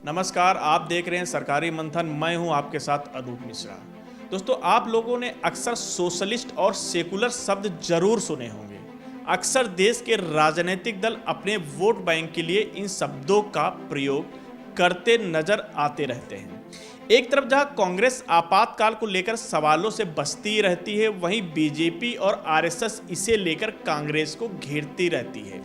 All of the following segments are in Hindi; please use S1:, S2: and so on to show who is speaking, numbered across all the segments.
S1: नमस्कार, आप देख रहे हैं सरकारी मंथन। मैं हूं आपके साथ अनूप मिश्रा। दोस्तों, आप लोगों ने अक्सर सोशलिस्ट और सेकुलर शब्द जरूर सुने होंगे। अक्सर देश के राजनीतिक दल अपने वोट बैंक के लिए इन शब्दों का प्रयोग करते नजर आते रहते हैं। एक तरफ जहां कांग्रेस आपातकाल को लेकर सवालों से बचती रहती है, वहीं बीजेपी और आरएसएस इसे लेकर कांग्रेस को घेरती रहती है।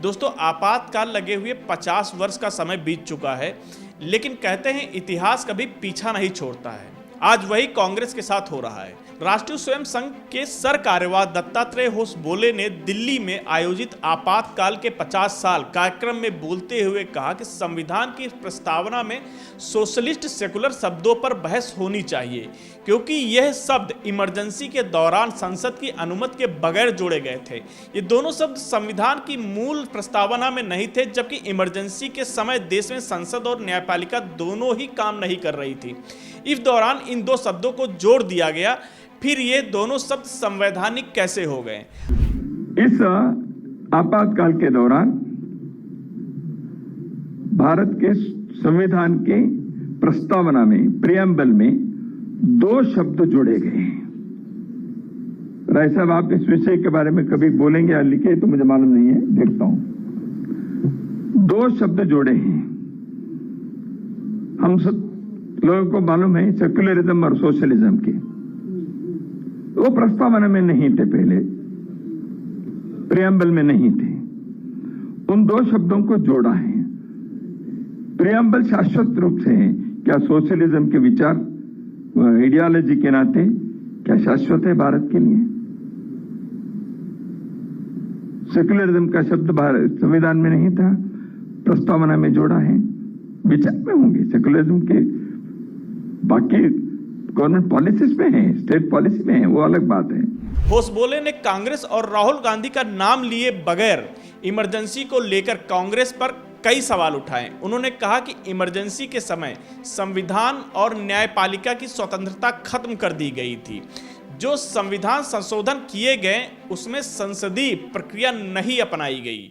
S1: दोस्तों, आपातकाल लगे हुए 50 वर्ष का समय बीत चुका है, लेकिन कहते हैं इतिहास कभी पीछा नहीं छोड़ता है। आज वही कांग्रेस के साथ हो रहा है। राष्ट्रीय स्वयं संघ के सर कार्यवाह दत्तात्रेय होसबोले ने दिल्ली में आयोजित आपातकाल के 50 साल कार्यक्रम में बोलते हुए कहा कि संविधान की प्रस्तावना में सोशलिस्ट सेकुलर शब्दों पर बहस होनी चाहिए, क्योंकि यह शब्द इमरजेंसी के दौरान संसद की अनुमति के बगैर जोड़े गए थे। ये दोनों शब्द संविधान की मूल प्रस्तावना में नहीं थे, जबकि इमरजेंसी के समय देश में संसद और न्यायपालिका दोनों ही काम नहीं कर रही थी। इस दौरान इन दो शब्दों को जोड़ दिया गया। फिर ये दोनों शब्द संवैधानिक कैसे हो गए?
S2: इस आपातकाल के दौरान भारत के संविधान के प्रस्तावना में, प्रियम्बल में दो शब्द जोड़े गए हैं। राय साहब, आप इस विषय के बारे में कभी बोलेंगे या लिखे तो मुझे मालूम नहीं है, देखता हूं। दो शब्द जोड़े हैं। हम सब लोगों को मालूम है सेक्युलरिज्म और सोशलिज्म के, वो प्रस्तावना में नहीं थे, पहले प्रियम्बल में नहीं थे। उन दो शब्दों को जोड़ा है। प्रियम्बल शाश्वत रूप से है। क्या सोशलिज्म के विचार आइडियोलॉजी के नाते क्या शाश्वत है भारत के लिए? सेक्युलरिज्म का शब्द भारत संविधान में नहीं था, प्रस्तावना में जोड़ा है। विचार में होंगे सेक्युलरिज्म के, बाकी गवर्नमेंट पॉलिसीज में है, स्टेट पॉलिसी में है, वो अलग बात है।
S1: होसबोले ने कांग्रेस और राहुल गांधी का नाम लिए बगैर इमरजेंसी को लेकर कांग्रेस पर कई सवाल उठाए। उन्होंने कहा कि इमरजेंसी के समय संविधान और न्यायपालिका की स्वतंत्रता खत्म कर दी गई थी। जो संविधान संशोधन किए गए उसमें संसदीय प्रक्रिया नहीं अपनाई गई।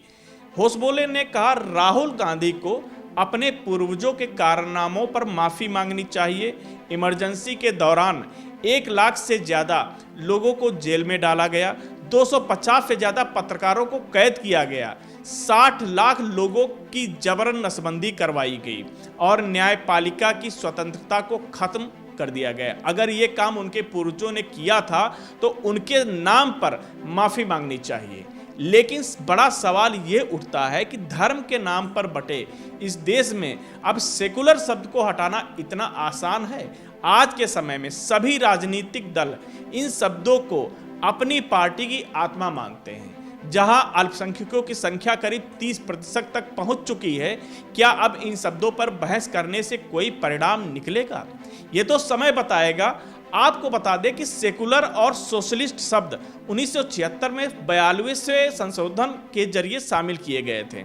S1: होसबोले ने कहा राहुल गांधी को अपने पूर्वजों के कारनामों पर माफी मांगनी चाहिए। इमरजेंसी के दौरान 1 लाख से ज्यादा लोगों को जेल में डाला गया, 250 से ज्यादा पत्रकारों को कैद किया गया, 60 लाख लोगों की जबरन नसबंदी करवाई गई और न्यायपालिका की स्वतंत्रता को खत्म कर दिया गया। अगर ये काम उनके पूर्वजों ने किया था तो उनके नाम पर माफी मांगनी चाहिए। लेकिन बड़ा सवाल ये उठता है कि धर्म के नाम पर बटे इस देश में अब सेकुलर शब्द को हटाना इतना आसान है? आज के समय में सभी राजनीतिक दल इन शब्दों को अपनी पार्टी की आत्मा मानते हैं। जहां अल्पसंख्यकों की संख्या करीब 30% तक पहुंच चुकी है, क्या अब इन शब्दों पर बहस करने से कोई परिणाम निकलेगा? ये तो समय बताएगा। आपको बता दें कि सेकुलर और सोशलिस्ट शब्द 1976 में 42वें संशोधन के जरिए शामिल किए गए थे।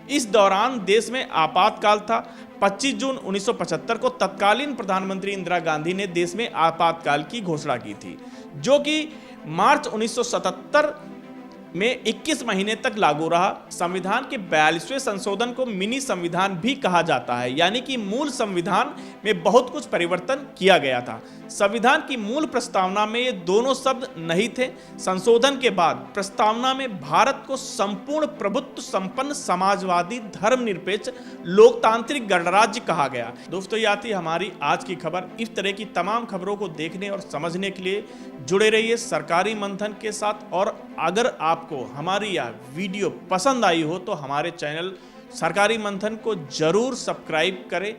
S1: इस दौरान देश में आपातकाल था। 25 जून 1975 को तत्कालीन प्रधानमंत्री इंदिरा गांधी ने देश में आपातकाल की घोषणा की थी, जो कि मार्च 1977 में 21 महीने तक लागू रहा। संविधान के 42वें संशोधन को मिनी संविधान भी कहा जाता है, यानी कि मूल संविधान में बहुत कुछ परिवर्तन किया गया था। संविधान की मूल प्रस्तावना में ये दोनों शब्द नहीं थे। संशोधन के बाद प्रस्तावना में भारत को संपूर्ण प्रभुत्व संपन्न समाजवादी धर्मनिरपेक्ष लोकतांत्रिक गणराज्य कहा गया। दोस्तों, ये थी हमारी आज की खबर। इस तरह की तमाम खबरों को देखने और समझने के लिए जुड़े रहिए सरकारी मंथन के साथ। और अगर आपको हमारी यह वीडियो पसंद आई हो तो हमारे चैनल सरकारी मंथन को जरूर सब्सक्राइब करें।